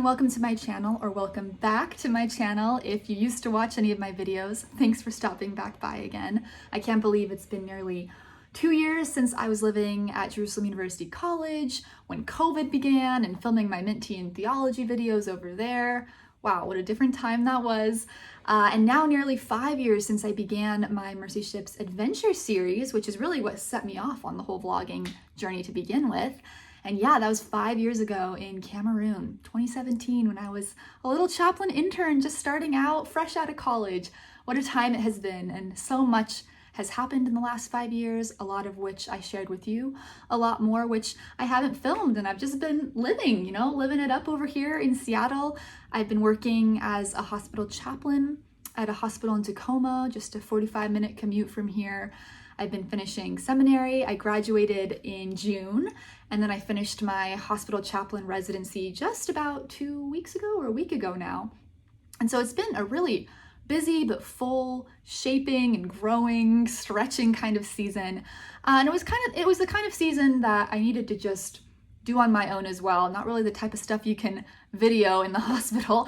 and welcome to my channel, or welcome back to my channel if you used to watch any of my videos. Thanks for stopping back by again. I can't believe it's been nearly 2 years since I was living at Jerusalem University College when COVID began and filming my Mint Tea and Theology videos over there. Wow, what a different time that was. And now nearly 5 years since I began my Mercy Ships Adventure series, which is really what set me off on the whole vlogging journey to begin with. And yeah, that was 5 years ago in Cameroon, 2017, when I was a little chaplain intern just starting out, fresh out of college. What a time it has been, and so much has happened in the last 5 years, a lot of which I shared with you, a lot more which I haven't filmed, and I've just been living, living it up over here in Seattle. I've been working as a hospital chaplain at a hospital in Tacoma, just a 45-minute commute from here. I've been finishing seminary. I graduated in June, and then I finished my hospital chaplain residency just about 2 weeks ago, or a week ago now. And so it's been a really busy but full, shaping and growing, stretching kind of season. And it was the kind of season that I needed to just do on my own as well. Not really the type of stuff you can video in the hospital.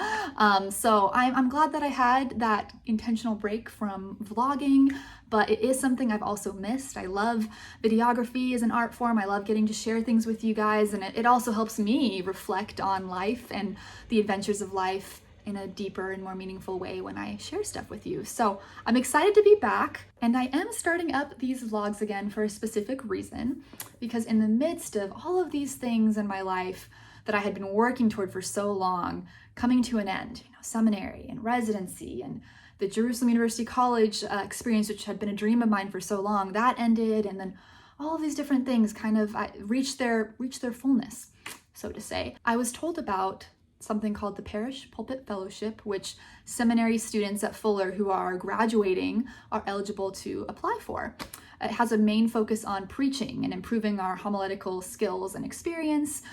So I'm glad that I had that intentional break from vlogging, but it is something I've also missed. I love videography as an art form. I love getting to share things with you guys, and it also helps me reflect on life and the adventures of life in a deeper and more meaningful way when I share stuff with you. So I'm excited to be back, and I am starting up these vlogs again for a specific reason, because in the midst of all of these things in my life that I had been working toward for so long, coming to an end, seminary and residency and the Jerusalem University College experience, which had been a dream of mine for so long, that ended, and then all of these different things kind of reached their fullness, so to say. I was told about something called the Parish Pulpit Fellowship, which seminary students at Fuller who are graduating are eligible to apply for. It has a main focus on preaching and improving our homiletical skills and experience,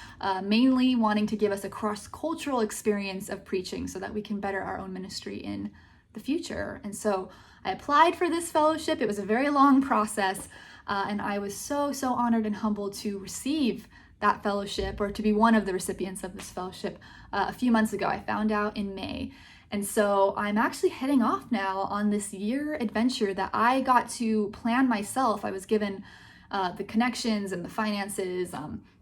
mainly wanting to give us a cross-cultural experience of preaching so that we can better our own ministry in the future. And so I applied for this fellowship. It was a very long process, and I was so honored and humbled to receive that fellowship, or to be one of the recipients of this fellowship a few months ago. I found out in May. And so I'm actually heading off now on this year adventure that I got to plan myself. I was given the connections and the finances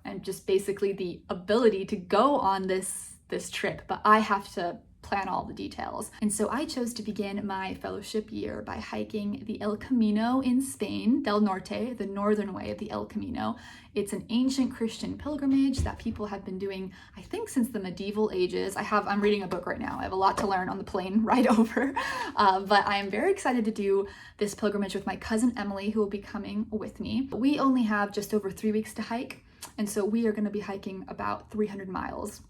and just basically the ability to go on this trip, but I have to plan all the details. And so I chose to begin my fellowship year by hiking the El Camino in Spain, Del Norte, the northern way of the El Camino. It's an ancient Christian pilgrimage that people have been doing, I think, since the medieval ages. I'm reading a book right now. I have a lot to learn on the plane ride over, but I am very excited to do this pilgrimage with my cousin Emily, who will be coming with me. We only have just over 3 weeks to hike, and so we are going to be hiking about 300 miles.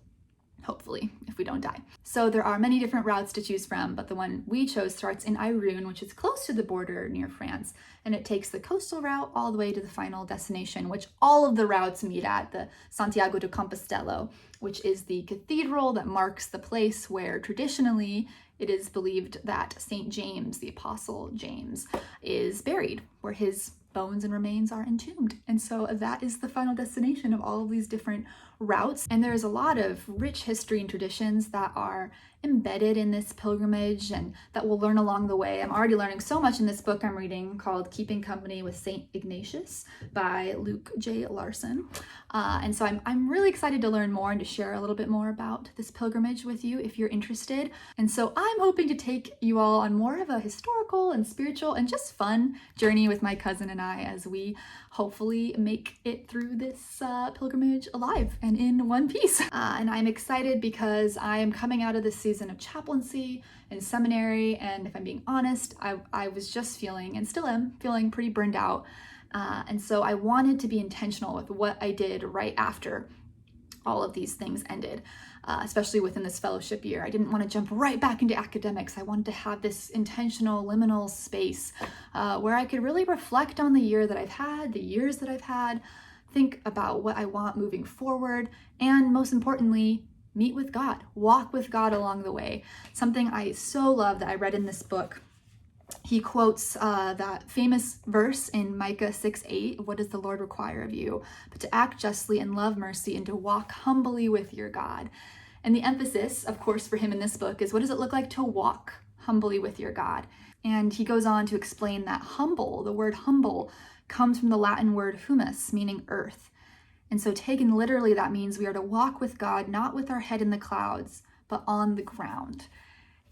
Hopefully, if we don't die. So there are many different routes to choose from, but the one we chose starts in Irun, which is close to the border near France, and it takes the coastal route all the way to the final destination, which all of the routes meet at, the Santiago de Compostela, which is the cathedral that marks the place where traditionally it is believed that St. James, the Apostle James, is buried, where his bones and remains are entombed. And so that is the final destination of all of these different routes. And there's a lot of rich history and traditions that are embedded in this pilgrimage and that we'll learn along the way. I'm already learning so much in this book I'm reading called Keeping Company with St. Ignatius by Luke J. Larson. And so I'm really excited to learn more and to share a little bit more about this pilgrimage with you if you're interested. And so I'm hoping to take you all on more of a historical and spiritual and just fun journey with my cousin and I as we hopefully make it through this pilgrimage alive and in one piece. And I'm excited because I am coming out of this season of chaplaincy and seminary, and if I'm being honest, I was just feeling, and still am feeling, pretty burned out. And so I wanted to be intentional with what I did right after all of these things ended, especially within this fellowship year. I didn't want to jump right back into academics. I wanted to have this intentional liminal space where I could really reflect on the year that I've had, the years that I've had, think about what I want moving forward, and most importantly, meet with God, walk with God along the way. Something I so love that I read in this book. He quotes that famous verse in Micah 6:8, "What does the Lord require of you? But to act justly and love mercy and to walk humbly with your God." And the emphasis, of course, for him in this book is, what does it look like to walk humbly with your God? And he goes on to explain that humble, the word humble, comes from the Latin word humus, meaning earth. And so taken literally, that means we are to walk with God, not with our head in the clouds, but on the ground.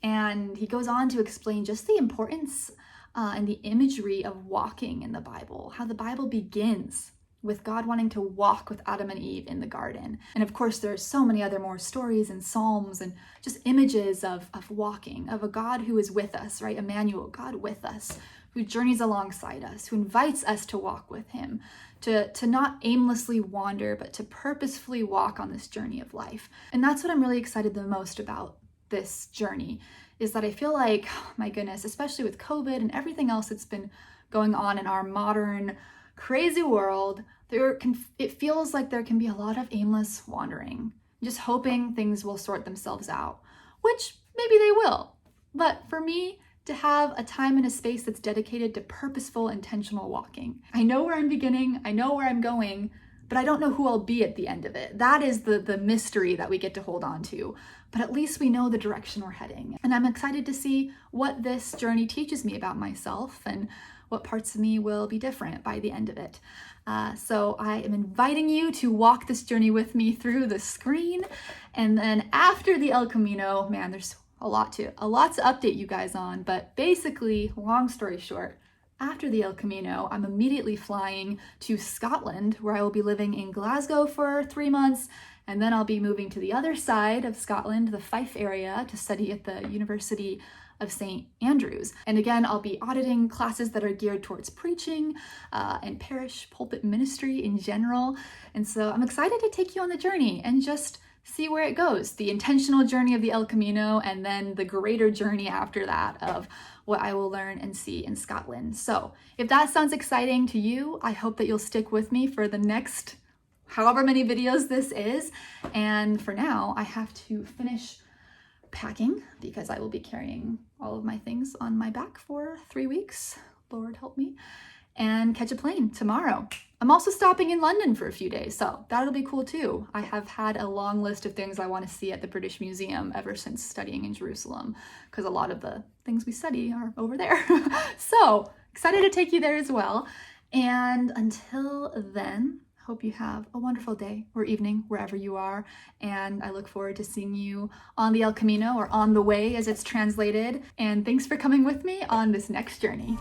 And he goes on to explain just the importance and the imagery of walking in the Bible, how the Bible begins with God wanting to walk with Adam and Eve in the garden. And of course, there's so many other more stories and Psalms and just images of walking, of a God who is with us, right? Emmanuel, God with us, who journeys alongside us, who invites us to walk with him, to not aimlessly wander, but to purposefully walk on this journey of life. And that's what I'm really excited the most about this journey, is that I feel like, oh my goodness, especially with COVID and everything else that's been going on in our modern crazy world, it feels like there can be a lot of aimless wandering, just hoping things will sort themselves out, which maybe they will. But for me, to have a time and a space that's dedicated to purposeful, intentional walking. I know where I'm beginning, I know where I'm going, but I don't know who I'll be at the end of it. That is the mystery that we get to hold on to. But at least we know the direction we're heading. And I'm excited to see what this journey teaches me about myself and what parts of me will be different by the end of it. So I am inviting you to walk this journey with me through the screen. And then after the El Camino, man, there's a lot to update you guys on. But basically, long story short, after the El Camino, I'm immediately flying to Scotland, where I will be living in Glasgow for 3 months. And then I'll be moving to the other side of Scotland, the Fife area, to study at the University of St. Andrews. And again, I'll be auditing classes that are geared towards preaching and parish pulpit ministry in general. And so I'm excited to take you on the journey and just see where it goes. The intentional journey of the El Camino, and then the greater journey after that of what I will learn and see in Scotland. So if that sounds exciting to you, I hope that you'll stick with me for the next however many videos this is. And for now, I have to finish packing because I will be carrying all of my things on my back for 3 weeks, Lord help me, and catch a plane tomorrow. I'm also stopping in London for a few days, so that'll be cool too. I have had a long list of things I want to see at the British Museum ever since studying in Jerusalem, because a lot of the things we study are over there. So excited to take you there as well. And until then, hope you have a wonderful day or evening wherever you are, and I look forward to seeing you on the El Camino, or on the way as it's translated. And thanks for coming with me on this next journey.